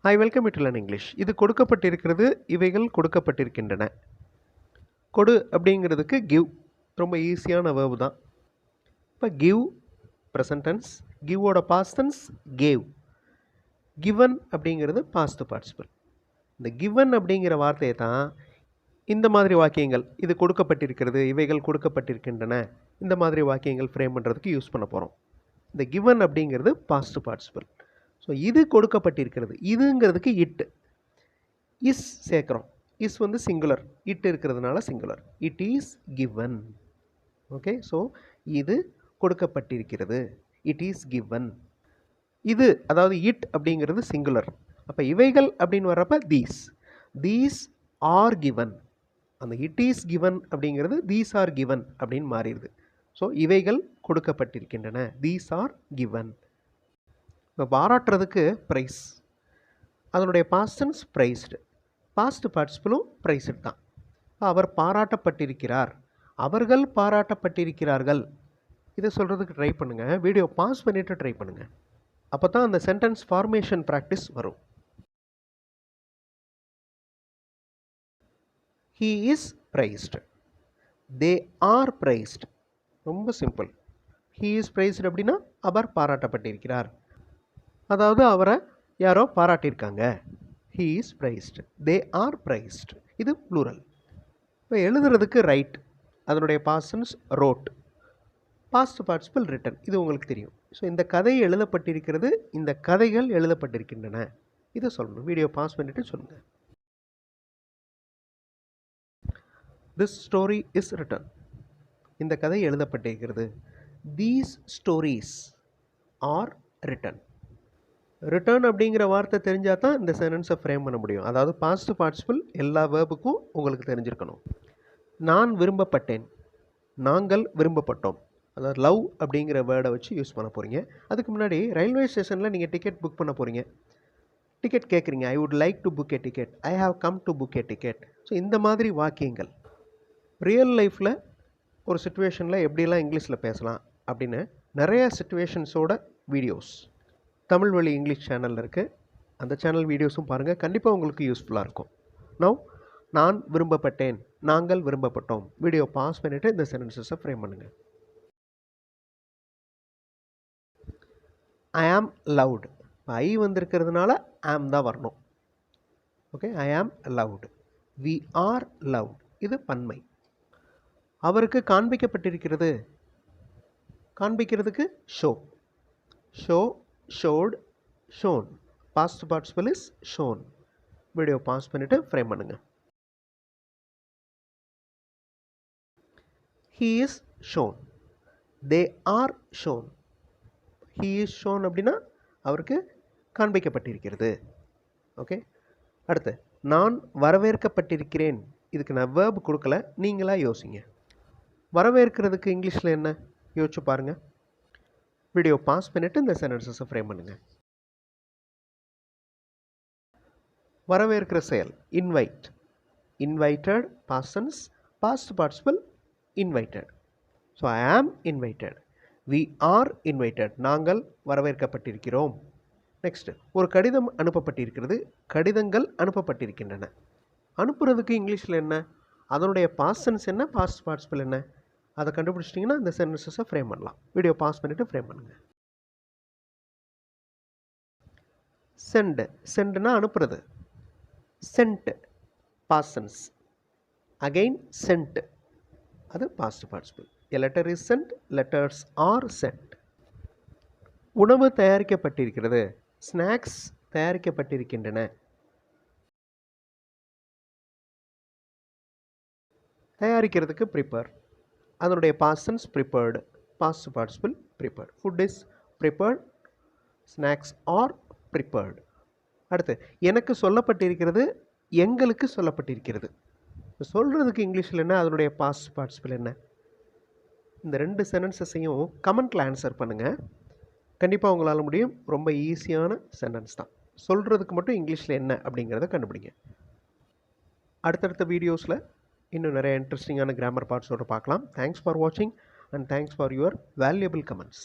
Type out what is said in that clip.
I welcome you to learn English. இது கொடுக்கப்பட்டிருக்கிறது, இவைகள் கொடுக்கப்பட்டிருக்கின்றன. கொடு அப்படிங்கிறதுக்கு கிவ், ரொம்ப ஈஸியான வேர்பு தான். இப்போ கிவ் ப்ரெசன்ட் டென்ஸ், கிவோட பாஸ்ட் டென்ஸ் கேவ். கிவன் அப்படிங்கிறது பாஸ்ட் பார்ட்டிசிபிள். இந்த கிவன் அப்படிங்கிற வார்த்தையை தான் இந்த மாதிரி வாக்கியங்கள், இது கொடுக்கப்பட்டிருக்கிறது, இவைகள் கொடுக்கப்பட்டிருக்கின்றன, இந்த மாதிரி வாக்கியங்கள் ஃப்ரேம் பண்ணுறதுக்கு யூஸ் பண்ண போகிறோம். இந்த கிவன் அப்படிங்கிறது பாஸ்ட் பார்ட்டிசிபிள். ஸோ இது கொடுக்கப்பட்டிருக்கிறது, இதுங்கிறதுக்கு இட், இஸ் சேர்க்குறோம். இஸ் வந்து சிங்குலர், இட் இருக்கிறதுனால singular. It is given. Okay, so இது கொடுக்கப்பட்டிருக்கிறது, இட் இஸ் கிவன். இது அதாவது இட் அப்படிங்கிறது சிங்குலர். அப்போ இவைகள் அப்படின்னு வர்றப்ப தீஸ், தீஸ் ஆர் கிவன். அந்த இட் இஸ் கிவன் அப்படிங்கிறது தீஸ் ஆர் கிவன் அப்படின்னு மாறிடுது. ஸோ இவைகள் கொடுக்கப்பட்டிருக்கின்றன, தீஸ் ஆர் கிவன். இப்போ பாராட்டுறதுக்கு ப்ரைஸ், அதனுடைய பாஸ்ட் டென்ஸ் ப்ரைஸ்டு, பாஸ்ட் பார்ட்டிசிபிளும் ப்ரைஸ்டு தான். அவர் பாராட்டப்பட்டிருக்கிறார், அவர்கள் பாராட்டப்பட்டிருக்கிறார்கள். இதை சொல்கிறதுக்கு ட்ரை பண்ணுங்கள், வீடியோ பாஸ் பண்ணிவிட்டு ட்ரை பண்ணுங்கள். அப்போ தான் அந்த சென்டென்ஸ் ஃபார்மேஷன் ப்ராக்டிஸ் வரும். He is praised, they are praised. ரொம்ப சிம்பிள். He is praised அப்படின்னா அவர் பாராட்டப்பட்டிருக்கிறார், அதாவது அவரை யாரோ பாராட்டியிருக்காங்க. He is praised, they are praised. இது ப்ளூரல். இப்போ எழுதுறதுக்கு ரைட், அதனுடைய past tense wrote, past participle written. இது உங்களுக்கு தெரியும். ஸோ இந்த கதை எழுதப்பட்டிருக்கிறது, இந்த கதைகள் எழுதப்பட்டிருக்கின்றன. இதை சொல்லணும், வீடியோ பாஸ் பண்ணிவிட்டு சொல்லுங்கள். This story is written. இந்த கதை எழுதப்பட்டிருக்கிறது. These stories are written. Return அப்படிங்கிற வார்த்தை தெரிஞ்சால் தான் இந்த சென்டென்ஸை ஃப்ரேம் பண்ண முடியும். அதாவது பாஸ்ட் பார்ட்டிசிபிள் எல்லா வேர்புக்கும் உங்களுக்கு தெரிஞ்சிருக்கணும். நான் விரும்பப்பட்டேன், நாங்கள் விரும்பப்பட்டோம். அதாவது லவ் அப்படிங்கிற வேர்டை வச்சு யூஸ் பண்ண போகிறீங்க. அதுக்கு முன்னாடி ரயில்வே ஸ்டேஷனில் நீங்கள் டிக்கெட் புக் பண்ண போகிறீங்க. டிக்கெட் கேட்குறீங்க, I would like to book A ticket, I have come to book A ticket. So இந்த மாதிரி வாக்கியங்கள் ரியல் லைஃப்பில் ஒரு சுச்சுவேஷனில் எப்படிலாம் இங்கிலீஷில் பேசலாம் அப்படின்னு நிறைய சுச்சுவேஷன்ஸோட வீடியோஸ் தமிழ் வழி இங்கிலீஷ் சேனலில் இருக்குது. அந்த சேனல் வீடியோஸும் பாருங்கள், கண்டிப்பாக உங்களுக்கு யூஸ்ஃபுல்லாக இருக்கும். நவ் நான் விரும்பப்பட்டேன், நாங்கள் விரும்பப்பட்டோம். வீடியோ பாஸ் பண்ணிவிட்டு இந்த சென்டென்சஸை ஃப்ரேம் பண்ணுங்கள். ஐ ஆம் லவ்டு, ஐ வந்திருக்கிறதுனால ஆம் தான் வரணும். ஓகே, ஐ ஆம் லவ்டு, வி ஆர் லவ்டு, இது பன்மை. அவருக்கு காண்பிக்கப்பட்டிருக்கிறது, காண்பிக்கிறதுக்கு show, show, showed, shown. Past participle is shown. Video pass பண்ணிவிட்டு ஃப்ரேம் பண்ணுங்கள். He is shown, they are shown. He is shown அப்படின்னா அவருக்கு காண்பிக்கப்பட்டிருக்கிறது. ஓகே, அடுத்து நான் வரவேற்கப்பட்டிருக்கிறேன். இதுக்கு நான் வேர்பு கொடுக்கல, நீங்களாக யோசிங்க. வரவேற்கிறதுக்கு இங்கிலீஷில் என்ன யோசிச்சு பாருங்கள். வீடியோ பாஸ் பண்ணிவிட்டு இந்த சென்டென்சஸை ஃப்ரேம் பண்ணுங்கள். வரவேற்கிற செயல் invite, invited past tense, past participle invited. So I am invited, we are invited, நாங்கள் வரவேற்கப்பட்டிருக்கிறோம். நெக்ஸ்ட், ஒரு கடிதம் அனுப்பப்பட்டிருக்கிறது, கடிதங்கள் அனுப்பப்பட்டிருக்கின்றன. அனுப்புறதுக்கு இங்கிலீஷில் என்ன, அதனுடைய பாஸ்ட் டென்ஸ் என்ன, பாஸ்ட் பார்ட்டிசிபிள் என்ன, அதை கண்டுபிடிச்சிட்டிங்கன்னா இந்த சென்டென்சஸை ஃப்ரேம் பண்ணலாம். வீடியோ பாஸ் பண்ணிவிட்டு ஃப்ரேம் பண்ணுங்கள். சென்ட், சென்ட்னா அனுப்புறது, sent past tense. Again sent, அது past participle. A letter is sent, letters are sent. உணவு தயாரிக்கப்பட்டிருக்கிறது, ஸ்நாக்ஸ் தயாரிக்கப்பட்டிருக்கின்றன. தயாரிக்கிறதுக்கு ப்ரிப்பேர், அதனுடைய past tense prepared, past participle prepared. Food is prepared, snacks are prepared. அடுத்து எனக்கு சொல்லப்பட்டிருக்கிறது, எங்களுக்கு சொல்லப்பட்டிருக்கிறது. சொல்கிறதுக்கு இங்கிலீஷில் என்ன, அதனுடைய பாஸ்ட் பார்ட்டிசிபிள் என்ன. இந்த ரெண்டு சென்டென்சஸையும் கமெண்ட்டில் ஆன்சர் பண்ணுங்கள், கண்டிப்பாக உங்களால் முடியும். ரொம்ப ஈஸியான சென்டென்ஸ் தான். சொல்கிறதுக்கு மட்டும் இங்கிலீஷில் என்ன அப்படிங்கிறத கண்டுபிடிங்க. அடுத்தடுத்த வீடியோஸில் இன்னும் நிறைய இன்ட்ரெஸ்டிங்கான கிராமர் பார்ட்ஸோடு பார்க்கலாம். தேங்க்ஸ் ஃபார் வாட்சிங் and thanks for your valuable comments.